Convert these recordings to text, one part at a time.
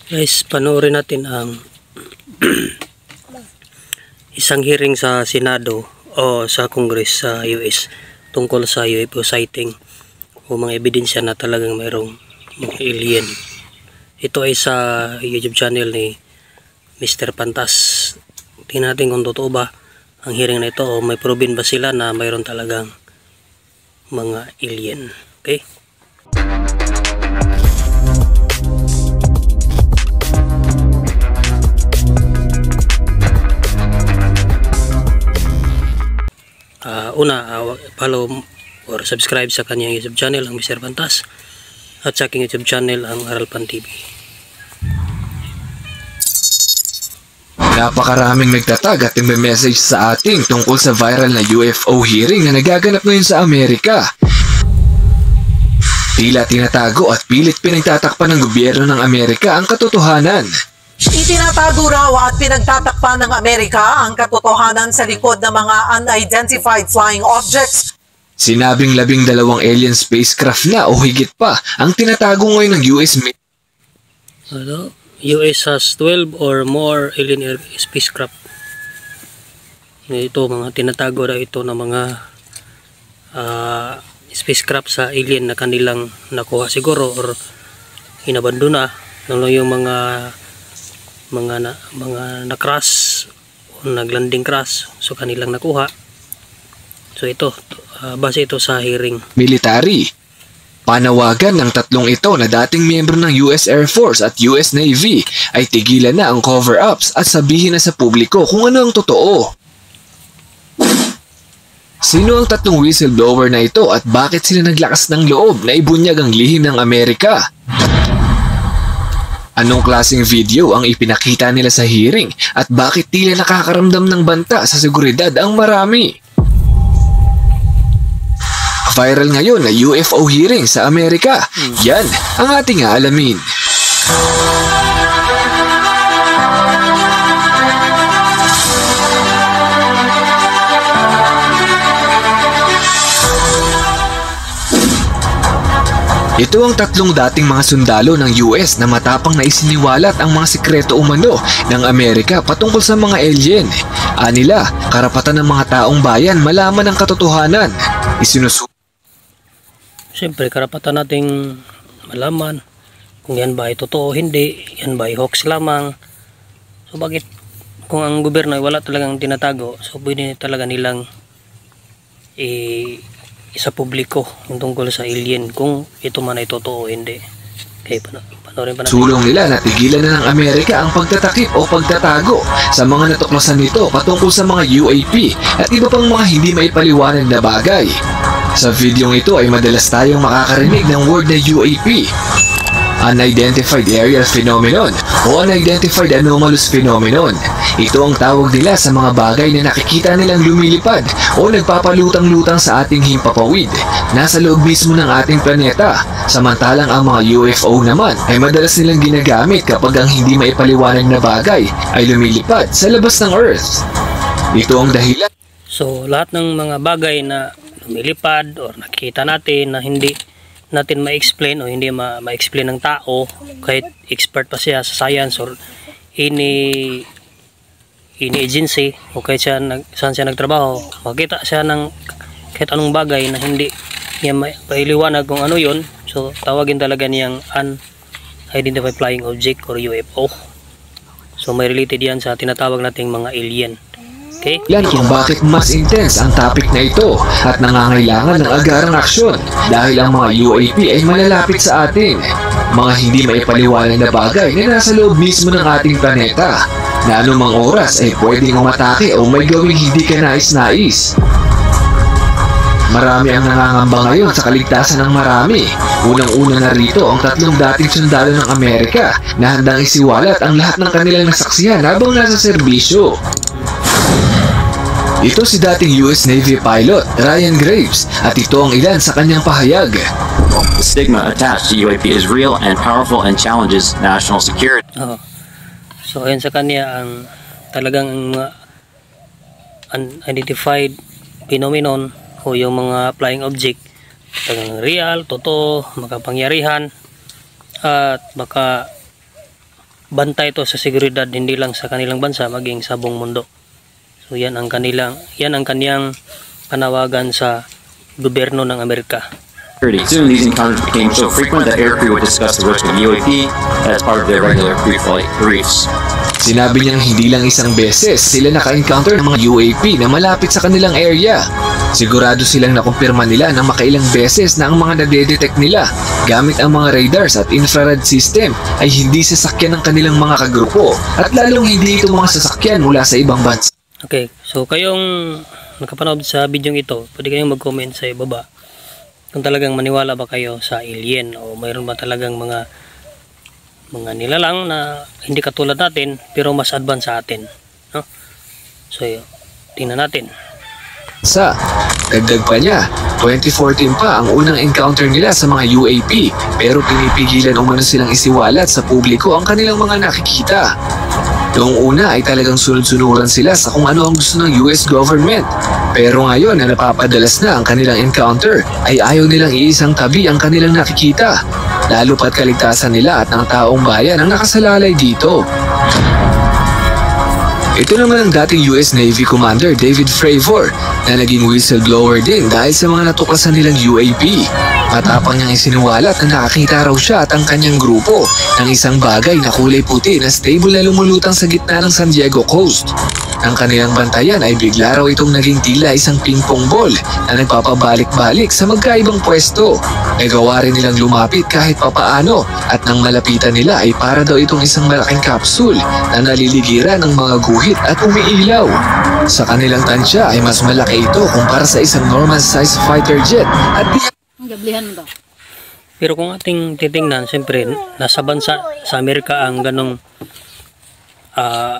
Guys, panoorin natin ang isang hearing sa Senado o sa Congress sa US tungkol sa UFO sighting o mga ebidensya na talagang mayroong mga alien. Ito ay sa YouTube channel ni Mr. Pantas. Tingnan natin kung totoo ba ang hearing na ito o may proven ba sila na mayroon talagang mga alien. Okay? Follow or subscribe sa kanyang YouTube channel ang Mr. Pantas at sa aking YouTube channel ang Aralpan TV. Napakaraming nagtatag at nagme-message sa ating tungkol sa viral na UFO hearing na nagaganap ngayon sa Amerika. Tila tinatago at pilit pinagtatakpan ng gobyerno ng Amerika ang katotohanan. Itinatago raw at pinagtatakpan ng Amerika ang katotohanan sa likod ng mga unidentified flying objects. Sinabing 12 alien spacecraft na o higit pa ang tinatago ngayon ng US US has 12 or more alien spacecraft. Ito mga tinatago na ito ng mga spacecraft sa alien na kanilang nakuha siguro or inabandona lalo yung mga na-crash o naglanding crash so kanilang nakuha. So ito base ito sa hearing military. Panawagan ng tatlong ito na dating miyembro ng US Air Force at US Navy ay tigilan na ang cover-ups at sabihin na sa publiko kung ano ang totoo. Sino ang tatlong whistleblower na ito at bakit sila naglakas ng loob na ibunyag ang lihim ng Amerika? Anong klaseng video ang ipinakita nila sa hearing at bakit tila nakakaramdam ng banta sa seguridad ang marami? Viral ngayon na UFO hearing sa Amerika. Yan ang ating aalamin. Ito ang tatlong dating mga sundalo ng US na matapang na isiniwalat ang mga sikreto umano ng Amerika patungkol sa mga alien. Anila, karapatan ng mga taong bayan malaman ang katotohanan. Siyempre, karapatan nating malaman kung yan ba ay totoo o hindi, yan ba ay hoax lamang. So bakit kung ang gobyerno ay wala talagang tinatago, so pwede talaga nilang isa publiko yung tungkol sa alien kung ito man ay totoo o hindi. Okay, panoorin pa natin. Sulong nila na tigilan na ng Amerika ang pagtatakip o pagtatago sa mga natuklasan nito patungkol sa mga UAP at iba pang mga hindi maipaliwanag na bagay. Sa videong ito ay madalas tayong makakarinig ng word na UAP, Unidentified Aerial Phenomenon o Unidentified Anomalous Phenomenon. Ito ang tawag nila sa mga bagay na nakikita nilang lumilipad o nagpapalutang-lutang sa ating himpapawid nasa loob mismo ng ating planeta. Samantalang ang mga UFO naman ay madalas nilang ginagamit kapag ang hindi maipaliwanag na bagay ay lumilipad sa labas ng Earth. Ito ang dahilan. So lahat ng mga bagay na lumilipad or nakikita natin na hindi natin ma-explain o hindi ma-explain ng tao kahit expert pa siya sa science or any agency o kahit saan siya nagtrabaho, makita siya ng kahit anong bagay na hindi niya mailiwanag kung ano yun, so tawagin talaga niyang unidentified flying object or UFO. So may related yan sa tinatawag nating mga alien. Okay? Yan kung bakit mas intense ang topic na ito at nangangailangan ng agarang aksyon dahil ang mga UAP ay malalapit sa atin. Mga hindi maipaliwanag na bagay na nasa loob mismo ng ating planeta na anumang oras ay pwedeng umatake o may gawing hindi ka nais-nais. Marami ang nangangamba ngayon sa kaligtasan ng marami. Unang-una na rito ang tatlong dating sundalo ng Amerika na handang isiwalat ang lahat ng kanilang nasaksihan habang nasa serbisyo. Ito si dating US Navy pilot Ryan Graves at ito ang ilan sa kanyang pahayag. The stigma attached to UAP is real and powerful and challenges national security. So ayan sa kanya ang talagang unidentified phenomenon o yung mga flying object talagang real, totoo, makapangyarihan at baka bantay ito sa seguridad hindi lang sa kanilang bansa maging sa buong mundo. So yan ang kaniyang panawagan sa gobyerno ng Amerika. Soon, these encounters became so frequent that aircrew would discuss the risk of UAP as part of their regular pre-flight briefs. Sinabi niyang hindi lang isang beses sila naka-encounter ng mga UAP na malapit sa kanilang area. Sigurado silang nakumpirma nila ng makailang beses na ang mga nadedetect nila gamit ang mga radars at infrared system ay hindi sasakyan ng kanilang mga kagrupo at lalong hindi ito mga sasakyan mula sa ibang bansa. Okay, so kayong nakapanood sa video ito, pwede kayong mag-comment sa ibaba kung talagang maniwala ba kayo sa alien o mayroon ba talagang mga nilalang na hindi katulad natin pero mas advance sa atin, no? So tingnan natin. Dagdag pa niya, 2014 pa ang unang encounter nila sa mga UAP pero pinipigilan umano silang isiwalat sa publiko ang kanilang mga nakikita. Noong una ay talagang sunod-sunuran sila sa kung ano ang gusto ng US government. Pero ngayon na napapadalas na ang kanilang encounter ay ayaw nilang iisang tabi ang kanilang nakikita. Lalo pat kaligtasan nila at ng taong bayan ang nakasalalay dito. Ito naman ang dating US Navy Commander David Fravor na naging whistleblower din dahil sa mga natuklasan nilang UAP. Matapang niyang isinuwalat na nakakita raw siya at ang kanyang grupo ng isang bagay na kulay puti na stable na lumulutang sa gitna ng San Diego Coast. Ang kanilang bantayan ay bigla raw itong naging tila isang ping-pong ball na nagpapabalik-balik sa magkaibang pwesto. Nagawa rin nilang lumapit kahit papaano at nang malapitan nila ay para daw itong isang malaking kapsul na naliligiran ng mga guhit at umiilaw. Sa kanilang tansya ay mas malaki ito kumpara sa isang normal size fighter jet at pero kung ating titingnan, siyempre nasa bansa sa Amerika ang ganong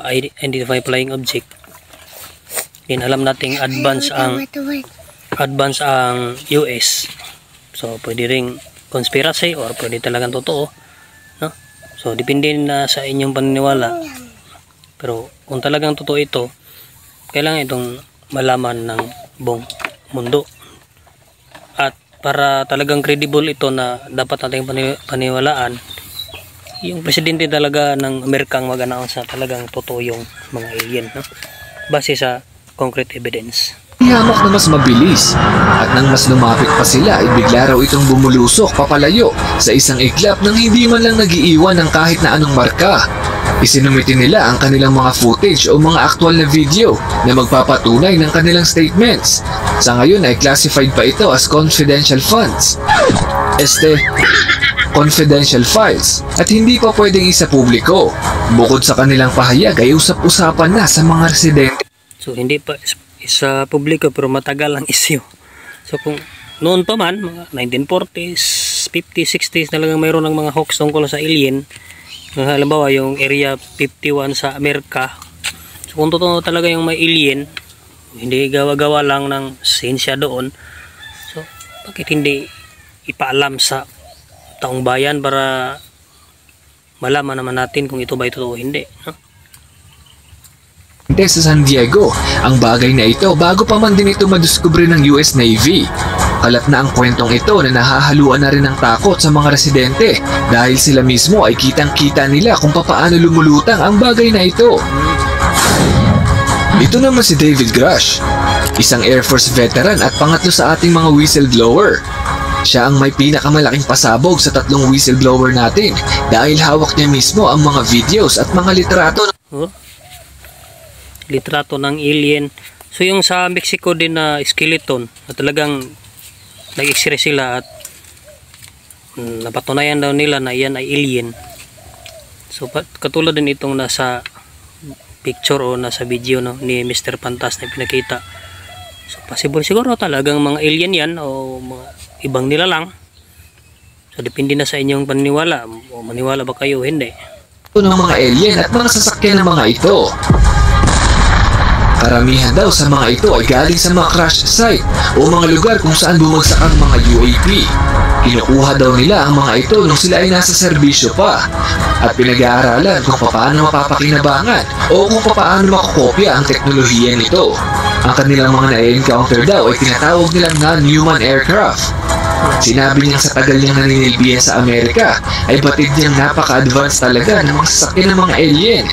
identify flying object. Din alam nating advance ang US. So pwede ring conspiracy or pwede talagang totoo, no? So depende na sa inyong paniniwala. Pero kung talagang totoo ito, kailangan itong malaman ng buong mundo. At para talagang credible ito na dapat nating paniwalaan, yung presidente talaga ng Amerika ang mag-announce sa talagang totoo yung mga alien, no? Base sa concrete evidence. Hamak na mas mabilis at nang mas lumapit pa sila ay bigla raw itong bumulusok papalayo sa isang iglap nang hindi man lang nagiiwan ng kahit na anong marka. Isinumiti nila ang kanilang mga footage o mga aktual na video na magpapatunay ng kanilang statements. Sa ngayon ay classified pa ito as confidential funds. Confidential files at hindi pa pwedeng isa publiko. Bukod sa kanilang pahayag ay usap-usapan na sa mga residente. So hindi pa sa publiko pero matagal ang issue. So kung noon pa man, mga 1940s, 50s, 60s talagang mayroon ng mga hoax tungkol sa alien. Halimbawa yung Area 51 sa Amerika. So kung totoo talaga yung may alien, hindi gawa-gawa lang ng siyensya doon. So bakit hindi ipaalam sa taong bayan para malaman naman natin kung ito ba ito o hindi, no? Sa San Diego, ang bagay na ito bago pa man din ito madiskubre ng US Navy. Kalat na ang kwentong ito na nahahaluan na rin ng takot sa mga residente dahil sila mismo ay kitang-kita nila kung papaano lumulutang ang bagay na ito. Ito naman si David Grush, isang Air Force veteran at pangatlo sa ating mga whistleblower. Siya ang may pinakamalaking pasabog sa tatlong whistleblower natin dahil hawak niya mismo ang mga videos at mga litrato. Litrato ng alien. So yung sa Mexico din na skeleton na talagang nag-x-ray sila at napatunayan daw nila na yan ay alien. So katulad din itong nasa picture o nasa video, no, ni Mr. Pantas na pinakita. So possible siguro talagang mga alien yan o mga ibang nilalang. So depende na sa inyong paniniwala o maniwala ba kayo o hindi. Ng mga alien at mga sasakyan ng mga ito. Karamihan daw sa mga ito ay galing sa mga crash site o mga lugar kung saan bumagsak ang mga UAP. Kinukuha daw nila ang mga ito nung sila ay nasa serbisyo pa at pinag-aaralan kung paano mapapakinabangan o kung paano makokopya ang teknolohiya nito. Ang kanilang mga na-encounter daw ay tinatawag nilang non-human aircraft. Sinabi niyang sa tagal niyang naninilbihan sa Amerika ay batid niyang napaka-advanced talaga ng mga sasakyan ng mga alien.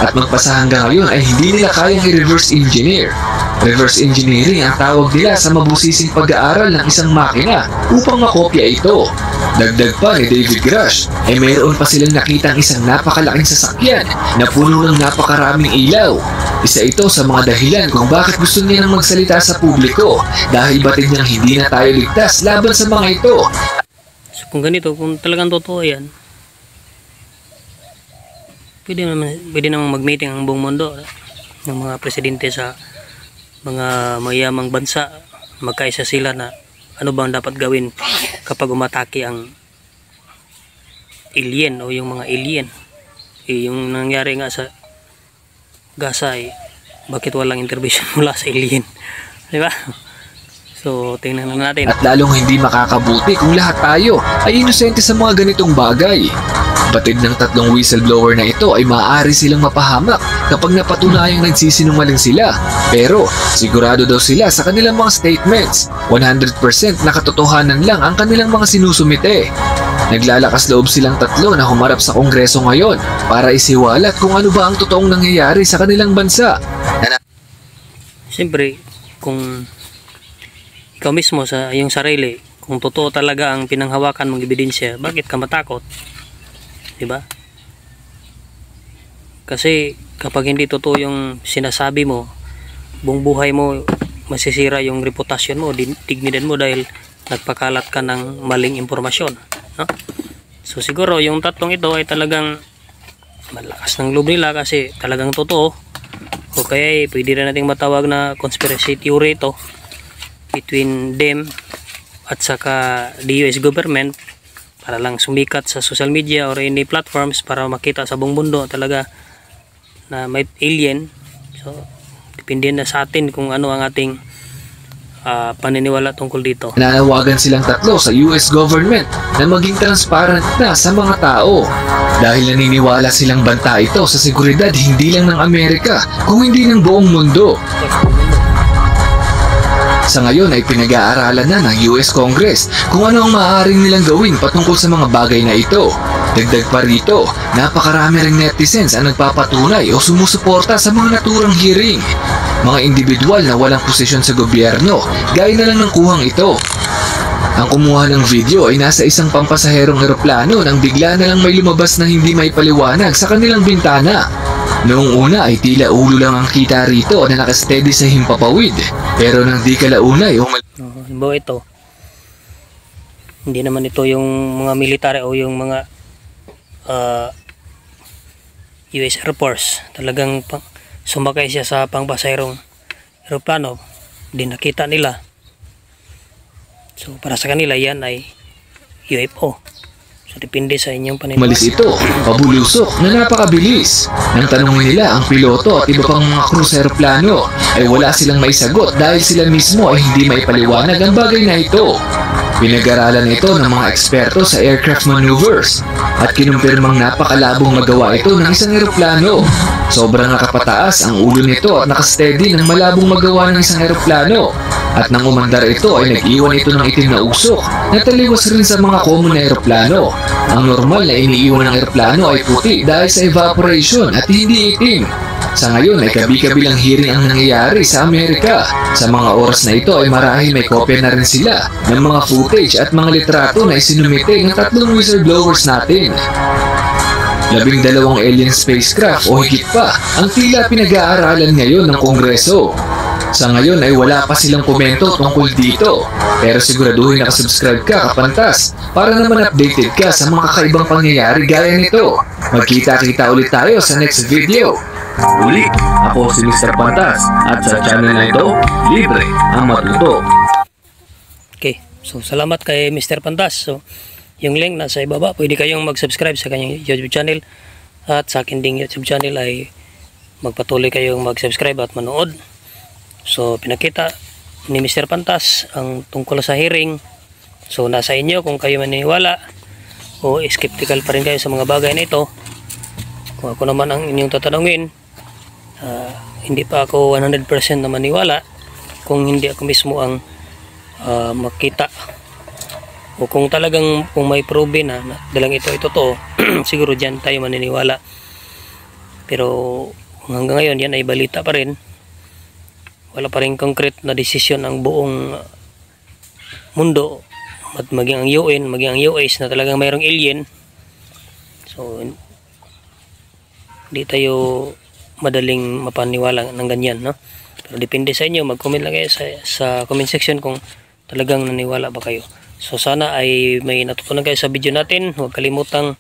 At magpasa hanggang ngayon ay hindi nila kayang i-reverse engineer. Reverse engineering ang tawag nila sa mabusising pag-aaral ng isang makina upang makopya ito. Dagdag pa ni David Grush ay mayroon pa silang nakitang isang napakalaking sasakyan na puno ng napakaraming ilaw. Isa ito sa mga dahilan kung bakit gusto niya nang magsalita sa publiko dahil batid niyang hindi na tayo ligtas laban sa mga ito. So kung ganito, kung talagang totoo yan, pwede naman mag-meeting ang buong mundo ng mga presidente sa mga mayamang bansa. Magkaisa sila na ano bang dapat gawin kapag umatake ang alien o yung mga alien. Yung nangyari nga sa Gaza ay bakit walang intervention mula sa alien, di ba? So tingnan lang natin. At lalong hindi makakabuti kung lahat tayo ay inosente sa mga ganitong bagay. Batid ng tatlong whistleblower na ito ay maaari silang mapahamak kapag napatunayang nagsisinungaling sila. Pero sigurado daw sila sa kanilang mga statements. 100% na katotohanan lang ang kanilang mga sinusumite. Naglalakas loob silang tatlo na humarap sa Kongreso ngayon para isiwalat kung ano ba ang totoong nangyayari sa kanilang bansa. Siyempre, kung ikaw mismo sa iyong sarili, kung totoo talaga ang pinanghawakan mong ebidensya, bakit ka matakot? Diba? Kasi kapag hindi totoo yung sinasabi mo, buong buhay mo masisira yung reputasyon mo, dignidad mo dahil nagpakalat ka ng maling impormasyon, no? So siguro yung tatlong ito ay talagang malakas ng loob nila kasi talagang totoo, o kaya pwede rin nating matawag na conspiracy theory ito between them at saka the US government para lang sumikat sa social media or any platforms para makita sa buong mundo talaga na may alien. So depende na sa atin kung ano ang ating paniniwala tungkol dito. Nanawagan silang tatlo sa US government na maging transparent na sa mga tao dahil naniniwala silang banta ito sa seguridad hindi lang ng Amerika kung hindi ng buong mundo. Sa ngayon ay pinag-aaralan na ng US Congress kung ano ang maaaring nilang gawin patungkol sa mga bagay na ito. Dagdag pa rito, napakarami ring netizens ang nagpapatunay o sumusuporta sa mga naturang hearing. Mga individual na walang posisyon sa gobyerno, gaya na lang ng kuhang ito. Ang kumuha ng video ay nasa isang pampasaherong eroplano nang bigla na lang may lumabas na hindi may paliwanag sa kanilang bintana. Noong una ay tila ulo lang ang kita rito na nakasteady sa himpapawid. Pero nang di kalaunay halimbawa ito, hindi naman ito yung mga military o yung mga US Air Force. Talagang sumakay siya sa pangpasaherong eroplano, di nakita nila. So para sa kanila yan ay UFO. So depende sa inyong paniniwala. Malis ito, pabulusok na napakabilis. Nang tanongin nila ang piloto at iba pang mga crew sa eroplano ay wala silang maisagot dahil sila mismo ay hindi maipaliwanag ang bagay na ito. Pinag-aralan ito ng mga eksperto sa aircraft maneuvers at kinumpirmang napakalabong magawa ito ng isang eroplano. Sobrang nakapataas ang ulo nito at nakasteady ng malabong magawa ng isang eroplano. At nang umandar ito ay nag-iwan ito ng itim na usok na taliwas rin sa mga common na eroplano. Ang normal na iniiwan ng eroplano ay puti dahil sa evaporation at hindi itim. Sa ngayon ay kabi-kabilang hearing ang nangyayari sa Amerika. Sa mga oras na ito ay marahil may kopya na rin sila ng mga footage at mga litrato na isinumite ng tatlong whistleblowers natin. 12 alien spacecraft o higit pa ang tila pinag-aaralan ngayon ng Kongreso. Sa ngayon ay wala pa silang komento tungkol dito. Pero siguraduhin nakasubscribe ka kapantas para naman updated ka sa mga kakaibang pangyayari gaya nito. Magkita-kita ulit tayo sa next video. Uli, ako si Mr. Pantas at sa channel na ito, libre ang matuto. Okay, so salamat kay Mr. Pantas. So yung link nasa ibaba, pwede kayong mag-subscribe sa kanyang YouTube channel. At sa akin ding YouTube channel ay magpatuloy kayong mag-subscribe at manood. So pinakita ni Mr. Pantas ang tungkol sa hearing. So nasa inyo kung kayo maniniwala o skeptical pa rin kayo sa mga bagay na ito. Kung ako naman ang inyong tatanungin, hindi pa ako 100% na maniwala kung hindi ako mismo ang makita O kung talagang kung may proven na dalang ito ay totoo, siguro dyan tayo maniniwala. Pero kung hanggang ngayon yan ay balita pa rin, wala pa rin concrete na desisyon ang buong mundo, at maging ang UN, maging ang US na talagang mayroong alien. So hindi tayo madaling mapaniwala ng ganyan, no? Pero depende sa inyo, mag-comment lang kayo sa comment section kung talagang naniwala ba kayo. So sana ay may natutunan kayo sa video natin. Huwag kalimutang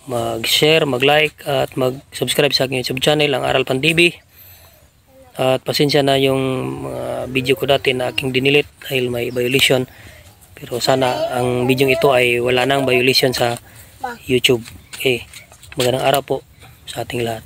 mag-share, mag-like at mag-subscribe sa aking YouTube channel, ang Aral Pan TV. At pasensya na yung video ko dati na aking dinilit dahil may violation. Pero sana ang video ito ay wala nang violation sa YouTube. Okay, magandang araw po sa ating lahat.